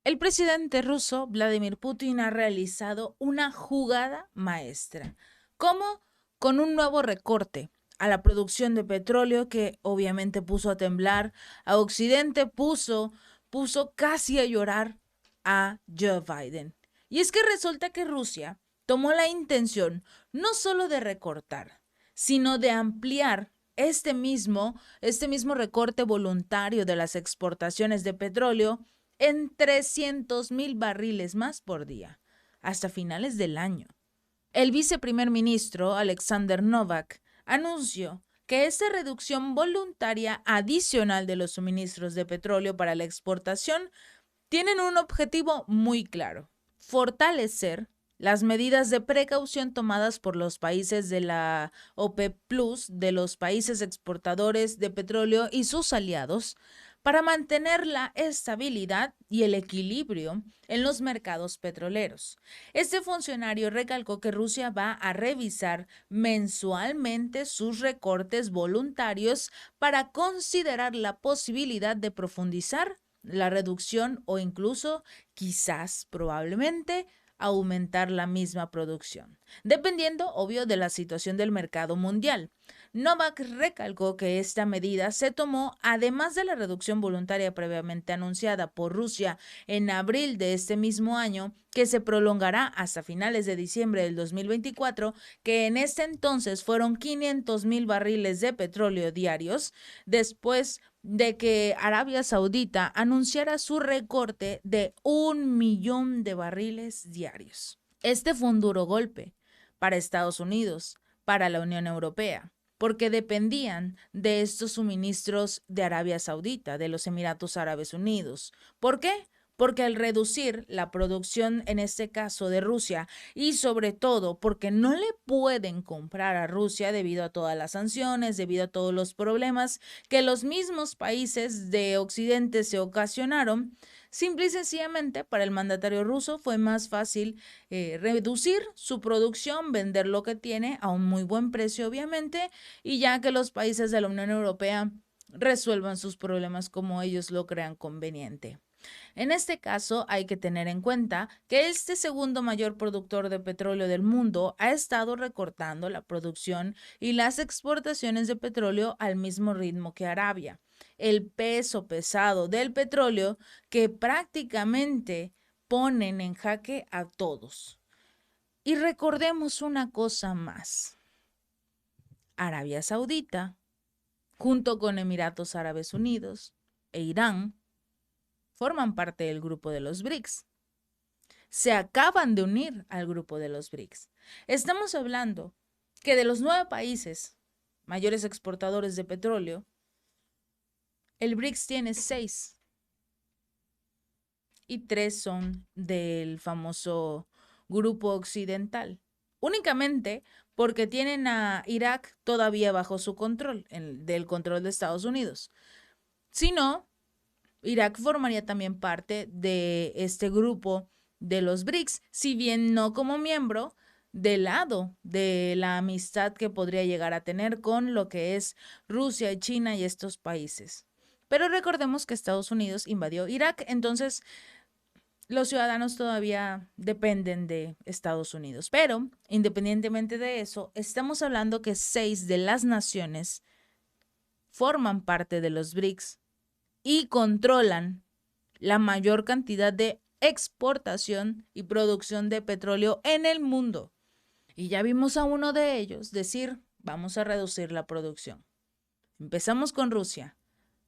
El presidente ruso Vladimir Putin ha realizado una jugada maestra. ¿Cómo? Con un nuevo recorte a la producción de petróleo que obviamente puso a temblar a Occidente, puso casi a llorar a Joe Biden. Y es que resulta que Rusia tomó la intención no solo de recortar, sino de ampliar este mismo recorte voluntario de las exportaciones de petróleo en 300,000 barriles más por día, hasta finales del año. El viceprimer ministro Alexander Novak anunció que esta reducción voluntaria adicional de los suministros de petróleo para la exportación tienen un objetivo muy claro: fortalecer las medidas de precaución tomadas por los países de la OPEP Plus, de los países exportadores de petróleo y sus aliados, para mantener la estabilidad y el equilibrio en los mercados petroleros. Este funcionario recalcó que Rusia va a revisar mensualmente sus recortes voluntarios para considerar la posibilidad de profundizar la reducción o incluso, quizás, probablemente, aumentar la misma producción, dependiendo, obvio, de la situación del mercado mundial. Novak recalcó que esta medida se tomó además de la reducción voluntaria previamente anunciada por Rusia en abril de este mismo año, que se prolongará hasta finales de diciembre del 2024, que en este entonces fueron 500,000 barriles de petróleo diarios, después de que Arabia Saudita anunciara su recorte de 1 millón de barriles diarios. Este fue un duro golpe para Estados Unidos, para la Unión Europea, porque dependían de estos suministros de Arabia Saudita, de los Emiratos Árabes Unidos. ¿Por qué? Porque al reducir la producción, en este caso de Rusia, y sobre todo porque no le pueden comprar a Rusia debido a todas las sanciones, debido a todos los problemas que los mismos países de Occidente se ocasionaron, simple y sencillamente para el mandatario ruso fue más fácil reducir su producción, vender lo que tiene a un muy buen precio, obviamente, y ya que los países de la Unión Europea resuelvan sus problemas como ellos lo crean conveniente. En este caso, hay que tener en cuenta que este segundo mayor productor de petróleo del mundo ha estado recortando la producción y las exportaciones de petróleo al mismo ritmo que Arabia. El peso pesado del petróleo que prácticamente ponen en jaque a todos. Y recordemos una cosa más. Arabia Saudita, junto con Emiratos Árabes Unidos e Irán, forman parte del grupo de los BRICS. Se acaban de unir al grupo de los BRICS. Estamos hablando que de los 9 países mayores exportadores de petróleo, el BRICS tiene 6 y 3 son del famoso grupo occidental. Únicamente porque tienen a Irak todavía bajo su control, del control de Estados Unidos. Si no, Irak formaría también parte de este grupo de los BRICS, si bien no como miembro, del lado de la amistad que podría llegar a tener con lo que es Rusia y China y estos países. Pero recordemos que Estados Unidos invadió Irak, entonces los ciudadanos todavía dependen de Estados Unidos. Pero, independientemente de eso, estamos hablando que 6 de las naciones forman parte de los BRICS y controlan la mayor cantidad de exportación y producción de petróleo en el mundo. Y ya vimos a uno de ellos decir, vamos a reducir la producción. Empezamos con Rusia,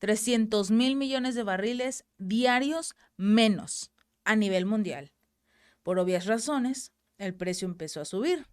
300,000 millones de barriles diarios menos a nivel mundial. Por obvias razones, el precio empezó a subir.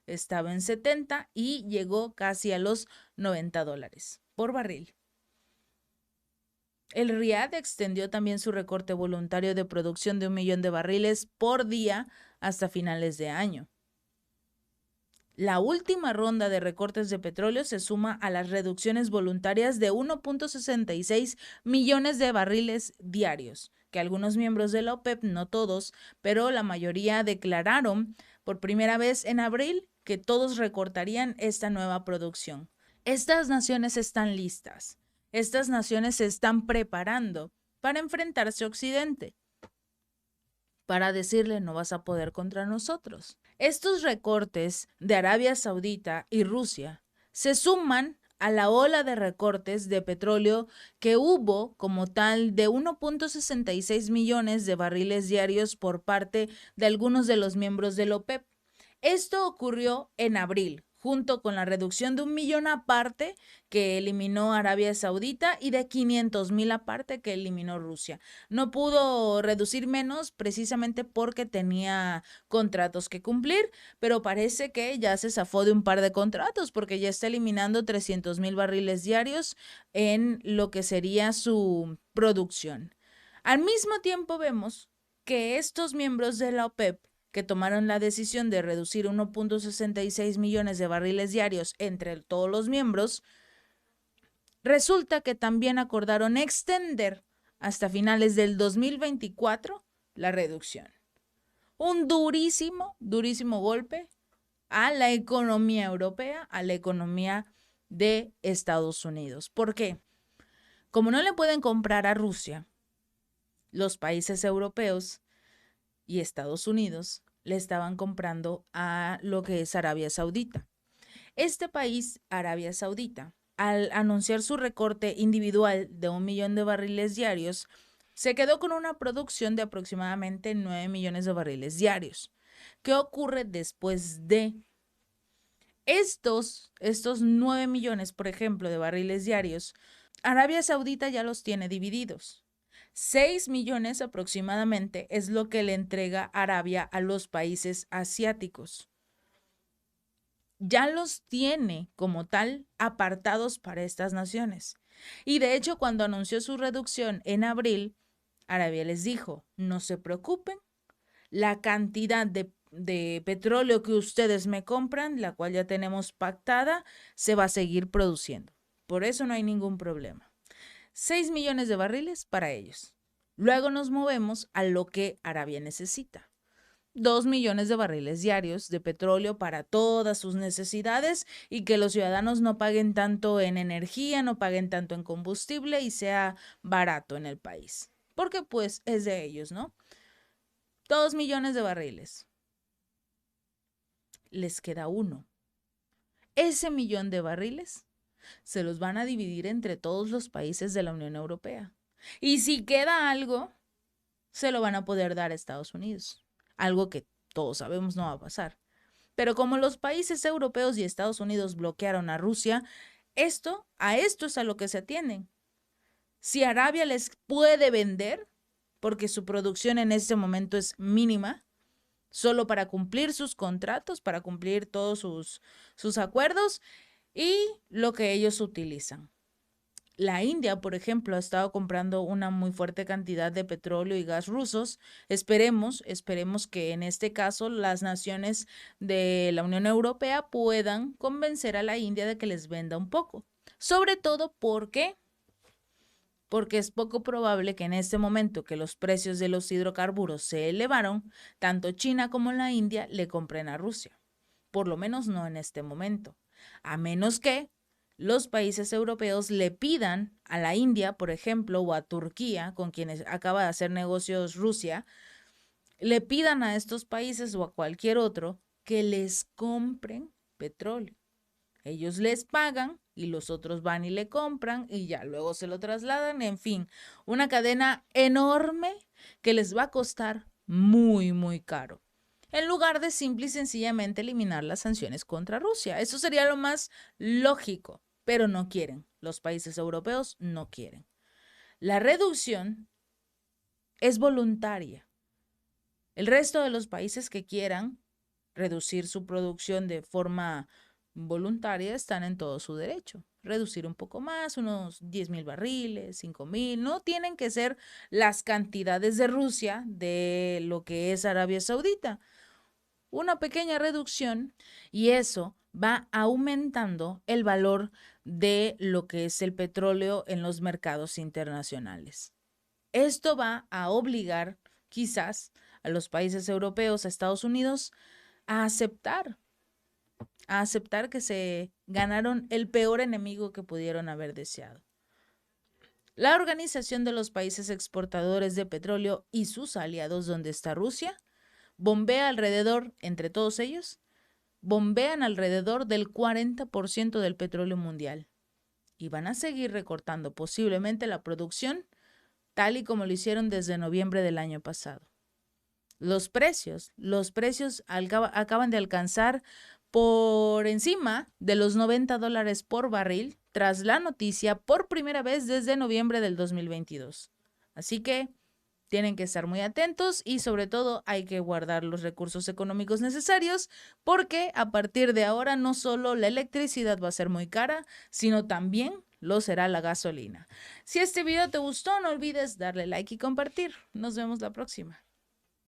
Estaba en 70 y llegó casi a los $90 por barril. El Riad extendió también su recorte voluntario de producción de 1 millón de barriles por día hasta finales de año. La última ronda de recortes de petróleo se suma a las reducciones voluntarias de 1.66 millones de barriles diarios, que algunos miembros de la OPEP, no todos, pero la mayoría declararon por primera vez en abril que todos recortarían esta nueva producción. Estas naciones están listas. Estas naciones se están preparando para enfrentarse a Occidente. para decirle no vas a poder contra nosotros. Estos recortes de Arabia Saudita y Rusia se suman a la ola de recortes de petróleo que hubo como tal de 1.66 millones de barriles diarios por parte de algunos de los miembros del OPEP. Esto ocurrió en abril, junto con la reducción de 1 millón aparte que eliminó Arabia Saudita y de 500,000 aparte que eliminó Rusia. No pudo reducir menos precisamente porque tenía contratos que cumplir, pero parece que ya se zafó de un par de contratos porque ya está eliminando 300,000 barriles diarios en lo que sería su producción. Al mismo tiempo vemos que estos miembros de la OPEP que tomaron la decisión de reducir 1.66 millones de barriles diarios entre todos los miembros, resulta que también acordaron extender hasta finales del 2024 la reducción. Un durísimo, durísimo golpe a la economía europea, a la economía de Estados Unidos. ¿Por qué? Como no le pueden comprar a Rusia, los países europeos y Estados Unidos le estaban comprando a lo que es Arabia Saudita. Este país, Arabia Saudita, al anunciar su recorte individual de 1 millón de barriles diarios, se quedó con una producción de aproximadamente 9 millones de barriles diarios. ¿Qué ocurre después de estos 9 millones, por ejemplo, de barriles diarios? Arabia Saudita ya los tiene divididos. 6 millones aproximadamente es lo que le entrega Arabia a los países asiáticos. Ya los tiene como tal apartados para estas naciones. Y de hecho, cuando anunció su reducción en abril, Arabia les dijo, no se preocupen, la cantidad de petróleo que ustedes me compran, la cual ya tenemos pactada, se va a seguir produciendo. Por eso no hay ningún problema. 6 millones de barriles para ellos. Luego nos movemos a lo que Arabia necesita. 2 millones de barriles diarios de petróleo para todas sus necesidades y que los ciudadanos no paguen tanto en energía, no paguen tanto en combustible y sea barato en el país. Porque pues es de ellos, ¿no? 2 millones de barriles. Les queda uno. Ese millón de barriles se los van a dividir entre todos los países de la Unión Europea. Y si queda algo, se lo van a poder dar a Estados Unidos. Algo que todos sabemos no va a pasar. Pero como los países europeos y Estados Unidos bloquearon a Rusia, a esto es a lo que se atienden. Si Arabia les puede vender, porque su producción en este momento es mínima, solo para cumplir sus contratos, para cumplir todos sus acuerdos y lo que ellos utilizan. La India, por ejemplo, ha estado comprando una muy fuerte cantidad de petróleo y gas rusos. Esperemos que en este caso las naciones de la Unión Europea puedan convencer a la India de que les venda un poco. Sobre todo porque es poco probable que en este momento que los precios de los hidrocarburos se elevaron, tanto China como la India le compren a Rusia. Por lo menos no en este momento. A menos que los países europeos le pidan a la India, por ejemplo, o a Turquía, con quienes acaba de hacer negocios Rusia, le pidan a estos países o a cualquier otro que les compren petróleo. Ellos les pagan y los otros van y le compran y ya luego se lo trasladan. En fin, una cadena enorme que les va a costar muy, muy caro. En lugar de simple y sencillamente eliminar las sanciones contra Rusia. Eso sería lo más lógico, pero no quieren. Los países europeos no quieren. La reducción es voluntaria. El resto de los países que quieran reducir su producción de forma voluntaria están en todo su derecho. Reducir un poco más, unos 10,000 barriles, 5,000. No tienen que ser las cantidades de Rusia de lo que es Arabia Saudita. Una pequeña reducción y eso va aumentando el valor de lo que es el petróleo en los mercados internacionales. Esto va a obligar quizás a los países europeos, a Estados Unidos, a aceptar que se ganaron el peor enemigo que pudieron haber deseado. La Organización de los Países Exportadores de Petróleo y sus aliados, donde está Rusia, bombea alrededor, entre todos ellos, bombean alrededor del 40% del petróleo mundial y van a seguir recortando posiblemente la producción, tal y como lo hicieron desde noviembre del año pasado. Los precios acaban de alcanzar por encima de los $90 por barril tras la noticia por primera vez desde noviembre del 2022. Así que tienen que estar muy atentos y sobre todo hay que guardar los recursos económicos necesarios porque a partir de ahora no solo la electricidad va a ser muy cara, sino también lo será la gasolina. Si este video te gustó, no olvides darle like y compartir. Nos vemos la próxima.